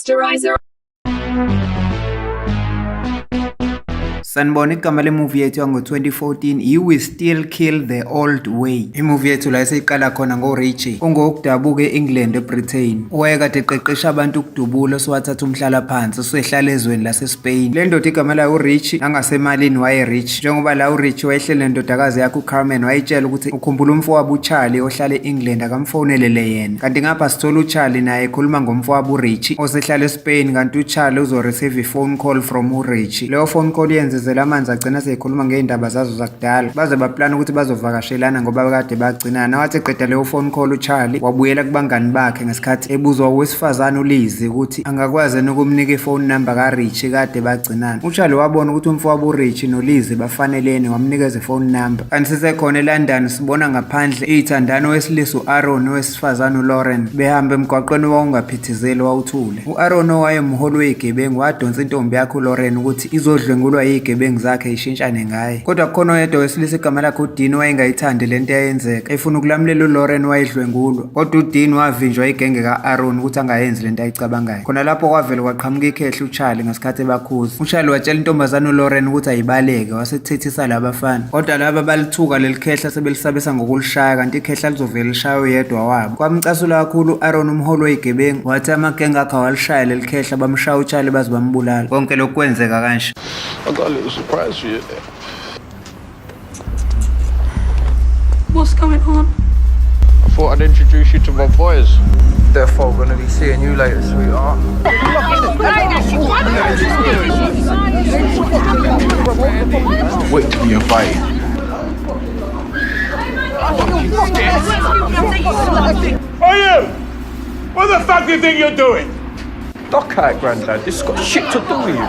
Masterizer. Sanibona igama lemovie yethu yango-2014 i-We Still Kill the Old Way. Imovie yethu la eseyiqala khona ngoRichie ongokudabuka e-England eBritain. Wayekade eqeqesha abantu ukudubula siwathatha umhlala phansi sehlala ezweni laseSpain. Le ndoda igama layo uRichie nangasemalini waye-rich. Njengoba la uRichie wayehlele ndodakazi yakhe uCarmen wayitshela ukuthi ukhumbula umfowabo uCharlie ohlala e-England akamfonelele yena. Kanti ngapha sithola uCharlie naye ekhuluma ngomfowabo uRichie osehlala eSpain kanti uCharlie uzoreceive i-phone call from uRichie. Leyo phone call yenze amanzi agcina seyikhuluma ngeindaba zazo zakudala baze baplana ukuthi bazovakashelana ngoba kade bagcinana. Wathi eqeda leyo phone call uCharlie wabuyela kubangani bakhe ngesikhathi ebuzwa owesifazane uLizzy ukuthi angakwazi ukumnika iphone number kaRichie kade bagcinana. uCharlie wabona ukuthi umfowabo uRichie noLizzy bafanelene wamnikeza iphone number. Kanti sisekhona eLondon sibona ngaphandle ithandano wesilisa uAaron nowesifazane uLauren behamba emgwaqweni owawungaphithizeli wawuthule. uAaron owayemholi wezigebengu wadonsa intombi yakhe uLauren ukuthi izodlwengulwa izigebengu zakhe ishintshane ngaye. Kodwa kukhona oyedwa wesilisa igama lakhe uDean wayengayithandi lento eyenzeka efuna ukulamulela uLauren wayedlwengulwa. Kodwa uDean wavinjwa igenge kaAaron ukuthi angayenzi lento ayicabangayo. Khona lapho kwavela kwaqhamuka ikhehla uCharlie ngesikhathi ebakhuza. uCharlie watshela intombazane uLauren ukuthi ayibaleke wasethethisa labafana. Kodwa laba balithuka leli khehla sebelisabisa ngokulishaya kanti ikhehla lizovela lishaya yedwa wabo. Kwamcasula kakhulu uAaron umholi wezigebengu wathi amagenge akhe awalishaya leli khehla bamshaya uCharlie baze bambulala. Konke lokhu kwenzeka kanje. I got a little surprise for you. What's going on? I thought I'd introduce you to my boys. Therefore, gonna be seeing you later, sweetheart. Wait till you're invited. Are you? What the fuck do you think you're doing? Dock out, Grandad. This has got shit to do with you.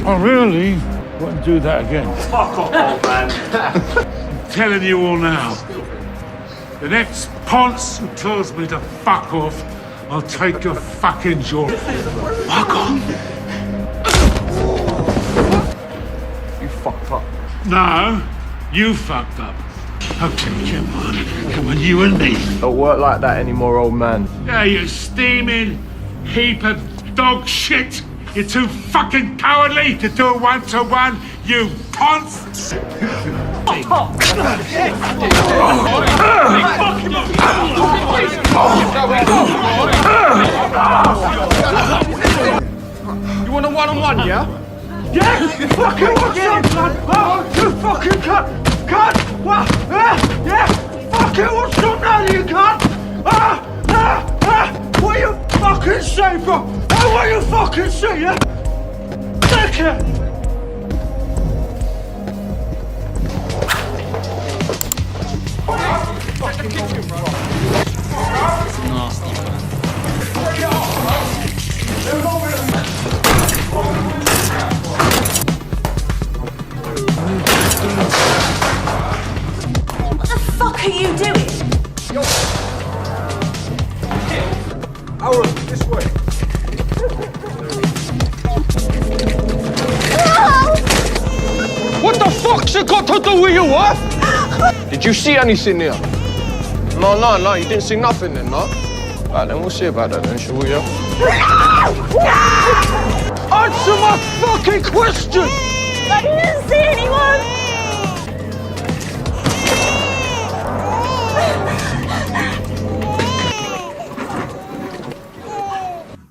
Oh, really? Wouldn't do that again. Fuck off, old man. I'm telling you all now. The next ponce who tells me to fuck off, I'll take your fucking jaw. Fuck off. You fucked up. No, you fucked up. Okay, come on, you and me. Don't work like that anymore, old man. Yeah, you steaming heap of dog shit. You're too fucking cowardly to do a one-to-one, you ponce. You want a one-on-one, yeah? Yeah, fucking what's up, man? You fucking cut, what? Yeah, fucking what's up now, you cunt? What you fucking say, bro? What you fucking say, yeah? Dickhead! What the fuck are you doing? Aaron, this way. What the fuck's it got to do with you, what? Did you see anything here? No, you didn't see nothing then, no? Right, then we'll see about that then, shall we, yeah? Answer my fucking question! I didn't see anyone!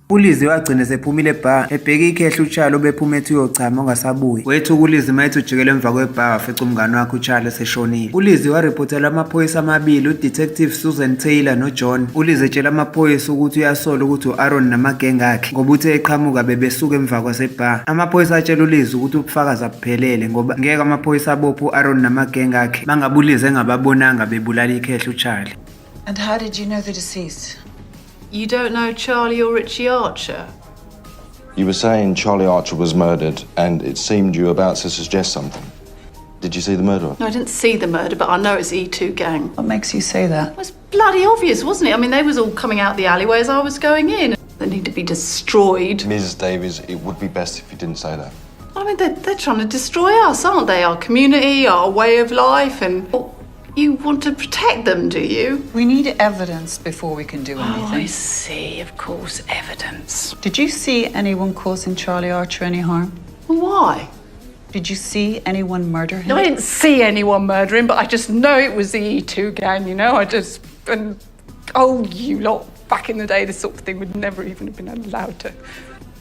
uLizzy wagcina sephumile ebar ebheka ikhehla uCharlie obephuma ethi uyochama ongasabuyi. Wethu uLizzy mayethi ujikela emva kwebar wafica umngane wakhe uCharlie seshonile. uLizzy waripotela amaphoyisa amabili uDetective Susan Taylor noJohn. uLizzy etshela amaphoyisa ukuthi uyasola ukuthi uAaron namagenge akhe ngoba uthe eqhamuka bebesuka emva kwasebar. Amaphoyisa atshela uLizzy ukuthi ubufakazi abuphelele ngoba ngeke amaphoyisa abophe uAaron namagenge akhe mangabe uLizzy engababonanga bebulala ikhehla uCharlie. And how did you know the deceased? You don't know Charlie or Richie Archer? You were saying Charlie Archer was murdered, and it seemed you were about to suggest something. Did you see the murderer? No, I didn't see the murder, but I know it's E2 gang. What makes you say that? It was bloody obvious, wasn't it? I mean, they was all coming out the alleyway as I was going in. They need to be destroyed. Ms. Davies, it would be best if you didn't say that. I mean, they're trying to destroy us, aren't they? Our community, our way of life, and You want to protect them, do you? We need evidence before we can do Oh, I anything. see. Of course, evidence. Did you see anyone causing Charlie Archer any harm? Why? Did you see anyone murder him? No, I didn't see anyone murdering, but I just know it was the E2 gang, you know? You lot, back in the day, this sort of thing would never even have been allowed to.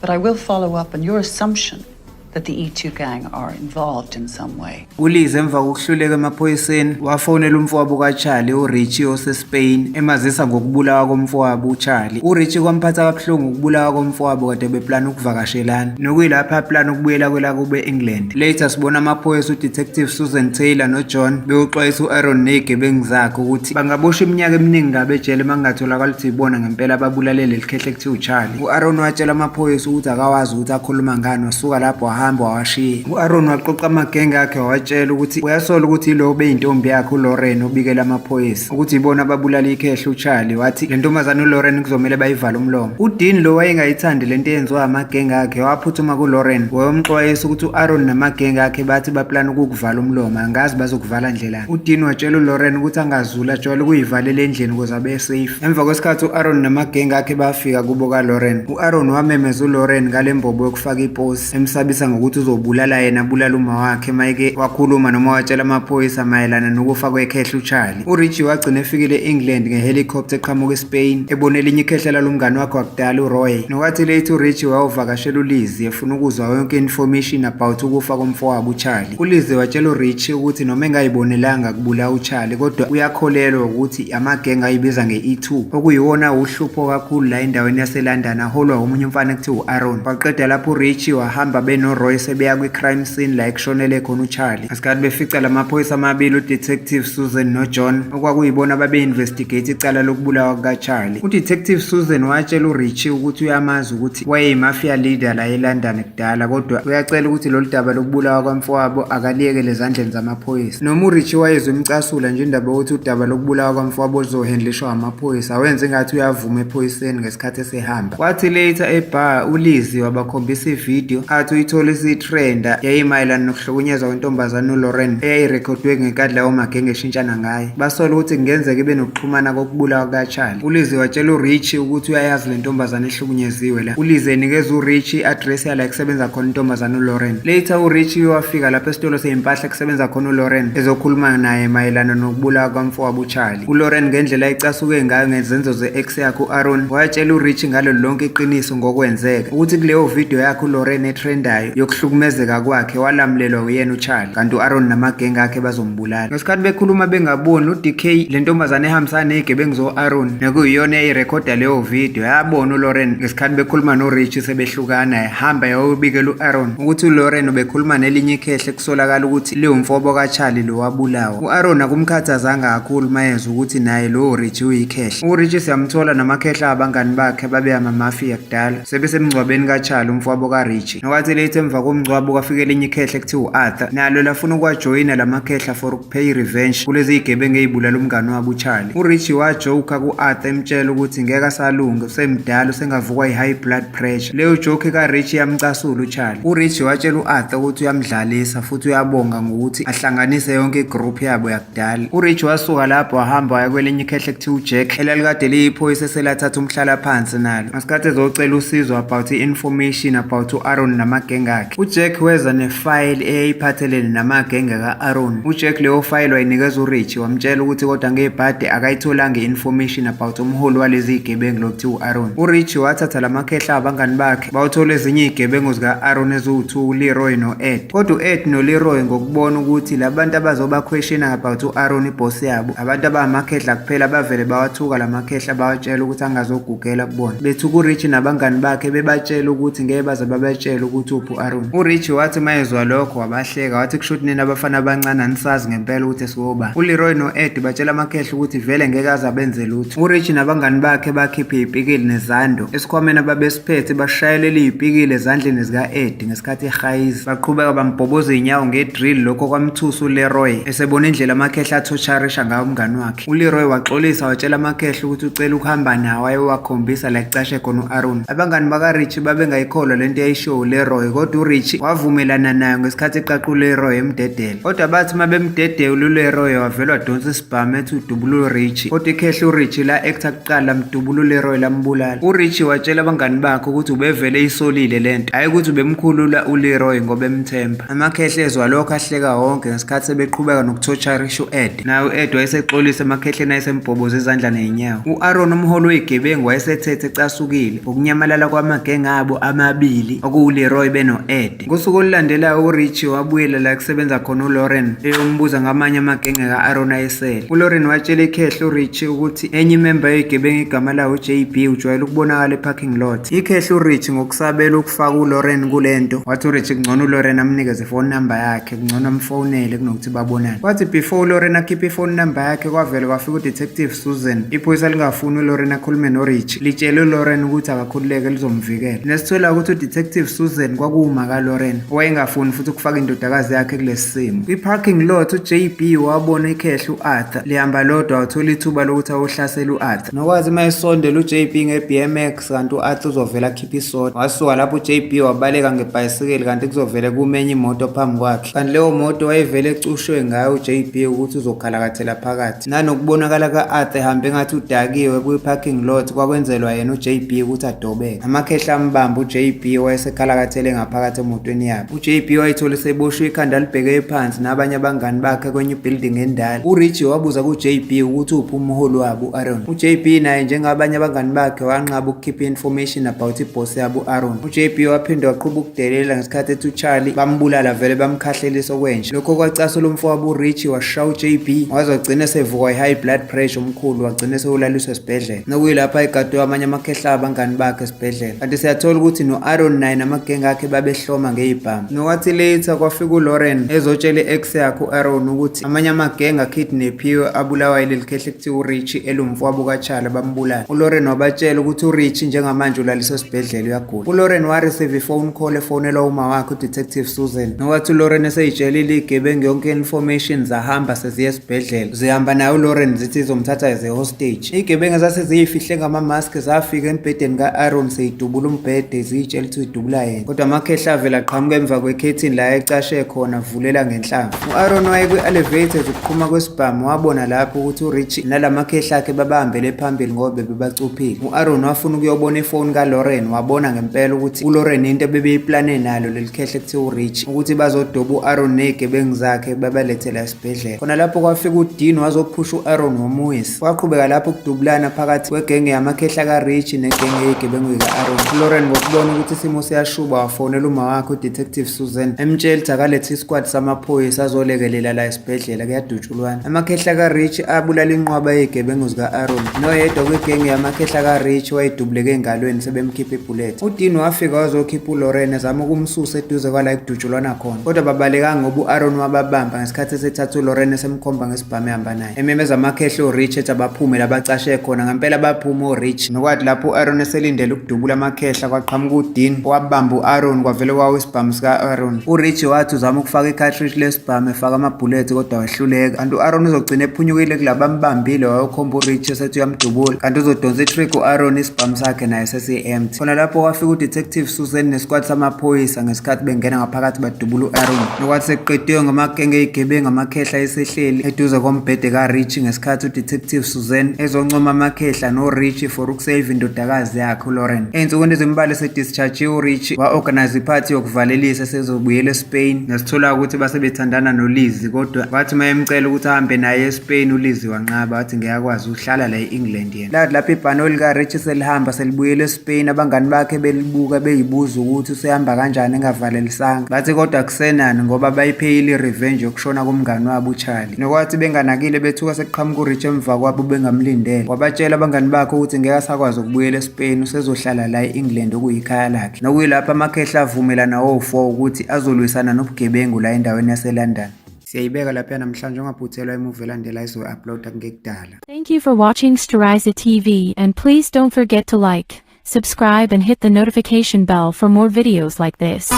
But I will follow up on your assumption that the E2 gang are involved in some way. uLiz emva kokuhluleka emaphoyiseni wafonela umfowabo kaCharlie uRichie oseSpain emazisa ngokubulawa komfowabo uCharlie. uRichie kwamphatha kabuhlungu ukubulawa komfowabo kade beplana ukuvakashelana nokuyilapha plan ukubuyela kwelakube England. Later sibona amaphoyisa uDetective Susan Taylor noJohn beyoxwayisa uAaron nezigebengu zakhe ukuthi bangabosha iminyaka eminingi ngabe ejele mangatholakala ukuthi ibona ngempela ababulale lelikhehle ekuthiwa uCharlie. uAaron watshela amaphoyisa ukuthi akawazi ukuthi akhuluma ngani wasuka lapho wahamba wawashiya. uAaron waqoqa amagenge akhe wawatshela ukuthi uyasola ukuthi yilo beyintombi yakhe uLauren obikela amaphoyisa ukuthi ibona ababulala ikhehle uCharlie. Wathi le ntombazana uLauren kuzomela bayivala umlomo. uDean lo wayengayithandi lento eyenziwa amagenge akhe waphuthuma kuLauren wayomxwayisa ukuthi uAaron namagenge akhe bathi baplana ukukuvala umlomo angazi bazokuvala ndlela. uDean watshela uLauren ukuthi angazula ajwayele ukuyivalela endlini ukuze abe safe. Emva kwesikhathi uAaron namagenge akhe bafika kubo kaLauren. uAaron wamemeza uLauren ngale mbobo yokufaka iposi emsabisa ngokuthi uzobulala yena abulala uma wakhe mayike wakhuluma noma watshela amaphoyisa mayelana nokufa kwekhehle uCharlie. uRichie wagcina efikile eEngland ngehelicopter eqhamuka eSpain ebone elinye ikhehle lalomngane wakhe wakudala uRoy. Nokwathi late uRichie wawuvakashela uLiz efuna ukuzwa yonke information about ukufa komfowabo uCharlie. uLiz watshela uRichie ukuthi noma engayibonelanga kubulawa uCharlie kodwa uyakholelwa ukuthi amagenge ayibiza nge-E2 okuyiwona uhlupho kakhulu la endaweni yaseLondon aholwa umunye umfana ekuthiwa uAaron. Waqeda lapho uRichie wahamba benoRoy sebeya kwi-crime scene la ekushonele khona uCharlie. Ngesikhathi befica lamaphoyisa amabili uDetective Susan noJohn okwakuyibona babe-investigate icala lokubulawa kukaCharlie. uDetective Susan watshela uRichie ukuthi uyamazi ukuthi wayeyimafia leader la eLondon kudala kodwa uyacela ukuthi lolu daba lokubulawa kwamfowabo akaliyekele ezandleni zamaphoyisa. Noma uRichie wayezwe imcasula nje indaba yokuthi udaba lokubulawa kwamfowabo luzohendlishwa amaphoyisa wenze ngathi uyavuma ephoyiseni ngesikhathi esehamba. Kwathi later ebar uLiz wabakhombisa ivideo athi uyithole isitrenda yayimayelana nokuhlukunyezwa kwentombazane uLauren eyayirekhodwe ngenkathi lawo magenge eshintshana ngaye. Basola ukuthi kungenzeka ibe nokuxhumana kokubulawa kukaCharlie. uLiz watshela uRichie ukuthi uyayazi le ntombazane ehlukunyeziwe la. uLiz enikeza uRichie i-address yala kusebenza khona intombazane uLauren. Later uRichie wafika lapha esitolo sezimpahla kusebenza khona uLauren ezokhuluma naye mayelana nokubulawa kwamfowabo uCharlie. uLauren ngendlela icasuke ngayo ngezenzo ze-ex yakhe uAaron watshela uRichie ngalo lonke iqiniso ngokwenzeka ukuthi kuleyo video yakhe uLauren etrendayo yokuhlukumezeka kwakhe walamlelwa uyena uCharlie kanti uAaron namagenge akhe bazombulala. Ngesikhathi bekhuluma bengaboni uDK le ntombazane ehambisana nezigebengu zo-Aaron nekuyiyona eyirekhoda leyo video yabona uLauren ngesikhathi bekhuluma noRichie sebehlukana yahamba yayobikela uAaron ukuthi uLauren ubekhuluma nelinye ikhehle kusolakala ukuthi leyo mfobo kaCharlie lo wabulawa. uAaron akumkhathazanga kakhulu mayeza ukuthi naye lo uRichie uyikhehle. uRichie siyamthola namakhehle abangani bakhe babe amamafia kudala sebesemngcwabeni kaCharlie umfowabo kaRichie. Nokwathi late emva komngcwabo kwafika elinye ikhehle ekuthiwa uArthur nalo lafuna ukwajoyina lamakhehla for ukupay revenge kulezi zigebengu ezibulala umngane wabo uCharlie. uRichie wajoka kuArthur emtshela ukuthi ngeke asalunge usemdala usengavukwa i-high blood pressure. Leyo joke kaRichie yamcasula uCharlie. uRichie watshela uArthur ukuthi uyamdlalisa futhi uyabonga ngokuthi ahlanganise yonke igroup yabo yakudala. uRichie wasuka lapho wahamba waya kwelinye ikhehle ekuthiwa uJack elalikade liyiphoyisa eselathatha umhlala phansi nalo ngesikhathi ezocela usizo about i-information about uAaron namagenge akhe. uJack weza nefile eyayiphathelene namagenge ka-Aaron. uJack leyo file wayinikeza uRichie wamtshela ukuthi kodwa ngebhade akayitholanga i-information about umholi walezi zigebengu lokuthiwa uAaron. uRichie wathatha lamakhehla abangani bakhe bawuthola ezinye izigebengu zika-Aaron eziwu-2 uLeroy no-Ed. Kodwa uEd noLeroy ngokubona ukuthi labantu abazoba question about uAaron iboss yabo abantu abamakhehla kuphela bavele bawathuka lamakhehla bawatshela ukuthi angazogugela kubona. Bethuka uRichie nabangani bakhe bebatshela ukuthi ngeke baze babatshela ukuthi uphi uAaron. uRichie wathi mayezwa lokho wabahleka wathi kushuthi nina abafana abancane anisazi ngempela ukuthi siwoba. uLeroy no-Ed batshela amakhehla ukuthi vele ngeke aze abenze lutho. uRichie nabangani bakhe bakhipha izipikili nezando esikhwameni ababesiphethe bashayelele izipikili ezandleni zika-Ed ngesikhathi ehayiza baqhubeka bambhoboza inyawo ngedrill lokho kwamthusa uLeroy esebona indlela amakhehla athotsharisha ngayo umngane wakhe. uLeroy waxolisa watshela amakhehla ukuthi ucela ukuhamba nawo ayewakhombisa la ecashe khona uAaron. abangani bakaRichie babengayikholwa lento eyayishiwo uLeroy kodwa kodwa uRichie wavumelana nayo ngesikhathi eqaqula uLeroy emdedela. Kodwa bathi mabemdedela uLeroy wavela wadonsa isibhamu ethi udubula uRichie, kodwa ikhehla uRichie la actor kuqala lamdubula uLeroy lambulala. uRichie watshela abangani bakhe ukuthi ubevele isolile lento, hayi ukuthi ubemkhulula uLeroy ngoba emthemba. Amakhehla ezwa lokho ahleka wonke ngesikhathi sebeqhubeka nokutorturisha uEd. Naye uEd wayesexolisa amakhehleni ayesembhoboza izandla ney'nyawo. U-Aaron umholi wey'gebengu wayesethethe ecasukile ngokunyamalala kwamagenge abo amabili okuwuLeroy beno-Ed. Ngosuku olulandelayo uRichie wabuyela la kusebenza khona uLauren eyombuza ngamanye amagenge ka-Aaron ayesele. uLauren watshela ikhehla uRichie ukuthi enye imemba yey'gebengu igama lawo uJB ujwayele ukubonakala eparking lot. Ikhehla uRichie ngokusabela ukufaka uLauren kulento wathi uRichie kungcono uLauren amnikeze ifone number yakhe, kungcono amfonele kunokuthi babonane. Wathi before uLauren akhiphe ifone number yakhe kwavele kwafika uDetective Susan. Iphoyisa lingafuni uLauren akhulume noRichie, litshele uLauren ukuthi akakhululeke lizomvikela. Nesithola ukuthi uDetective Susan kwakuwuma kaLauren owayengafuni futhi ukufaka indodakazi yakhe kulesi simo. Kwi-parking lot uJB wabona ikhehla uArthur lihamba lodwa wathola ithuba lokuthi awuhlasele uArthur. Nokwazi mayesondela uJB nge-BMX kanti uArthur uzovela akhiphe isoda. Wasuka lapho uJB wabaleka ngebhayisikeli kanti kuzovele kumenye imoto phambi kwakhe. Kanti leyo moto wayevele ecushwe ngayo uJB ukuthi uzokhalakathela phakathi. Nanokubonakala ka-Arthur ehambe ngathi udakiwe kwi-parking lot kwakwenzelwa yena uJB ukuthi adobeke. Amakhehla ambamba uJB wayesekhalakathele ngaphakathi emotweni yabo. uJB wayethola seboshwe ikhanda libheke phansi nabanye abangani bakhe kwenye ibuilding endala. uRichie wabuza kuJB ukuthi uphi umholi wabo uAaron. uJB naye njengabanye abangani bakhe wanqaba ukukhipha information about iboss yabo uAaron. uJB waphinde waqhuba ukudelela ngesikhathi ethi uCharlie bambulala vele bamkhahlelisa okwenje. Lokho kwacasula umfowabo uRichie washaya uJB waze wagcina esevukwa i-high blood pressure omkhulu wagcina sewulaliswa esibhedlela. Nokuyilapha egadwe amanye amakhehla abangani bakhe esibhedlela. Kanti siyathola ukuthi no-Aaron naye namagenge akhe babehloma ngey'bhamu. Nokwathi later kwafika uLauren ezotshela i-ex yakhe uAaron ukuthi amanye amagenge akidnaphiwe abulawa yileli khehla ekuthiwa uRichie elumfowabo kaCharlie bambulala. uLauren wabatshela ukuthi uRichie njengamanje ulaliswa esibhedlela uyagula. uLauren wareceive i-phone call efonelwa uma wakhe uDetective Susan. Nokwathi uLauren eseyitshelile igebengu yonke information zahamba seziya esibhedlela. Zihamba naye uLauren zithi izomthatha as a hostage. Igebengu zaseziyifihle ngama-mask zafika embhedeni ka-Aaron seyidubula umbhede ziyitshela ukuthi uyidubula yena. Kodwa amakhehla avela aqhamuka emva kwekhethini la ecashe khona vulela ngenhlamvu. uAaron waye kwi-elevator ukuqhuma kwesibhamu wabona lapho ukuthi uRichie nalamakhehla akhe babahambele phambili ngoba bebacuphile. uAaron wafuna ukuyobona ifoni kaLauren wabona ngempela ukuthi uLauren into bebeyiplane nalo leli khehla ekuthiwa uRichie ukuthi bazodoba uAaron ney'gebengu zakhe babalethela esibhedlela. Khona lapho kwafika uDean wazophusha uAaron ngomuwisi. Kwaqhubeka lapho ukudubulana phakathi kwegenge yamakhehla kaRichie negenge yey'gebengu ka-Aaron. uLauren ngokubona ukuthi isimo siyashuba wafonela uma wakhe uDetective Susan emtshela ukuthi akalethe isquad samaphoyisa azolekelela la esibhedlela kuyadutshulwana. Amakhehla kaRichie abulala inqwaba yey'gebengu zika-Aaron. Noyedwa kwegenge yamakhehla kaRichie wayedubuleke engalweni sebemkhipha ibullet. uDean wafika wazokhipha uLauren ezama ukumsusa eduze kwala ekudutshulwana khona. Kodwa babalekanga ngoba uAaron wababamba ngesikhathi esethatha uLauren esemkhomba ngesibhamu ehamba naye. Ememeza amakhehla uRichie ethi abaphume la bacashe khona ngempela baphuma uRichie. Nokwathi lapho uAaron eselindele ukudubula amakhehla kwaqhamuka uDean wabamba uAaron kwavele kwawo isibhamu sika-Aaron. uRichie wathi uzama ukufaka i-cartridge lesibhamu efaka amabhulethi kodwa wehluleka. Kanti uAaron uzogcina ephunyukile kulaba ambambile wayokhomba uRichie esethi uyamdubula. Kanti uzodonsa i-trick uAaron isibhamu sakhe naye sesiyi-empty. Khona lapho kwafika uDetective Susan nesquad samaphoyisa ngesikhathi bengena ngaphakathi badubula uAaron. Nokwathi sekuqediwe ngamagenge ey'gebengu amakhehla esehleli eduze kombhede kaRichie ngesikhathi uDetective Susan ezoncoma amakhehla noRichie for ukusave indodakazi yakhe uLauren. Ey'nsukwini ezimbalwa esedischarge uRichie wa-organize iphathi yokuvalelisa esezobuyela eSpain. Nesithola ukuthi basebethandana noLizzie kodwa wathi mayemcela ukuthi ahambe naye eSpain uLizzie wanqaba wathi ngiyakwazi uhlala la e-England yena. Lathi lapho ibhanoli kaRichie selihamba selibuyela eSpain abangani bakhe belibuka beyibuza ukuthi usehamba kanjani engavalelisanga. Bathi kodwa kusenani ngoba bayipheyile i-revenge yokushona komngani wabo uCharlie. Nokwathi benganakile bethuka sekuqhamuka uRichie emva kwabo bengamlindele. Wabatshela abangani bakhe ukuthi ngeke asakwazi ukubuyela eSpain usezohlala la e-England okuyikhaya lakhe. Nokuyilapho amakhehla avumelana wo-4 ukuthi azolwisana nobugebengu la endaweni yaseLondon. Siyayibeka lapha namhlanje ungaphuthelwa imuvi elandelayo izo-uploada ngekudala. Thank you for watching Storiza TV and please don't forget to like, subscribe and hit the notification bell for more videos like this.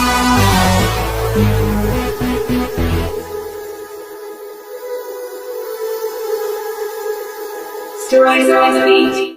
Storiza TV.